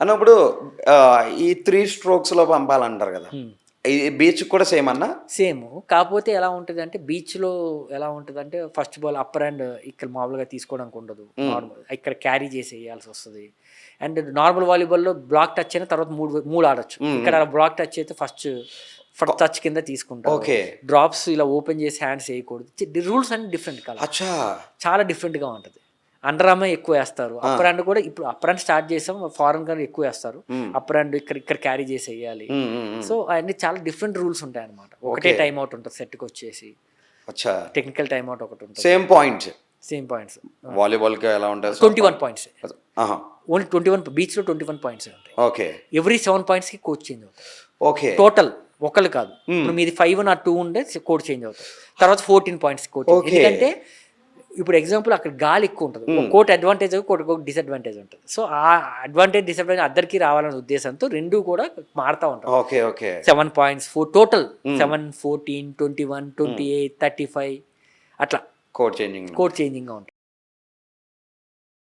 అన్నప్పుడు ఈ 3 స్ట్రోక్స్‌లో పంపాలంటారు కదా! ఈ బీచ్‌కి కూడా సేమ్ అన్నా? సేమ్. కాకపోతే ఎలా ఉంటదంటే బీచ్‌లో ఎలా ఉంటదంటే ఫస్ట్ బాల్ అప్పర్ హ్యాండ్ ఇక్కడ మామూలుగా తీసుకోవడానికి ఉండదు. నార్మల్ ఇక్కడ క్యారీ చేసి ఎయ్యాల్సొస్తది. అండ్ నార్మల్ వాలీబాల్‌లో బ్లాక్ టచ్ అయిన తర్వాత 3 ఆడొచ్చు. ఇక్కడ బ్లాక్ టచ్ అయితే ఫస్ట్ టచ్ కింద తీసుకుంటారు. ఓకే. డ్రాప్స్ ఇలా ఓపెన్ చేసి హ్యాండ్స్ ఎయకూడదు. రూల్స్ అన్ని డిఫరెంట్ కలర్. అచ్చా! చాలా డిఫరెంట్‌గా ఉంటది. అండర్ ఆర్మే ఎక్కువ ఏస్తారు. అప్పర్ హ్యాండ్ కూడా ఇప్పుడు అప్పర్ హ్యాండ్ స్టార్ట్ చేసాం. ఫారెన్ గాని ఎక్కువ ఏస్తారు. అప్పర్ హ్యాండ్ ఇక్కడ క్యారీ చేసి ఎయ్యాలి. సో అయన్నీ చాలా డిఫరెంట్ రూల్స్ ఉంటాయన్నమాట. ఒకటే టైమ్ అవుట్ ఉంటది సెట్‌కొచ్చేసి. అచ్చా! టెక్నికల్ టైమ్ అవుట్ ఒకటి ఉంటుంది. Same points. Same points. వాలీబాల్‌కి ఎలా ఉంటాయి? 21 పాయింట్స్. ఆహా! ఓన్లీ 21 బీచ్‌లో 21 పాయింట్స్ ఉంటాయి. ఓకే. ఎవ్రీ 7 పాయింట్స్‌కి కోచ్ చేంజ్ అవుతారు. ఓకే. టోటల్ ఒకళ్ళు కాదు. ఇప్పుడు మీది 5 ఆర్ 2 ఉండే కోడ్ చేంజ్ అవుతారు. తర్వాత 14 పాయింట్స్ కోచ్. ఎందుకంటే ఇప్పుడు ఎగ్జాంపుల్ అక్కడ గాలి ఎక్కువ ఉంటుంది. కోట్ అడ్వాంటేజ్ కోటి డిసడ్వాంటేజ్ ఉంటుంది. సో ఆ అడ్వాంటేజ్ డిసడ్వాంటేజ్ అందరికీ రావాలనే ఉద్దేశంతో రెండు కూడా మారుతూ ఉంటారు. ఓకే. ఓకే. 7 పాయింట్స్ టోటల్ 7, 14, 21, 28, 35 అట్లా కోడ్ చేంజింగ్. కోడ్ చేంజింగ్గా ఉంటుంది.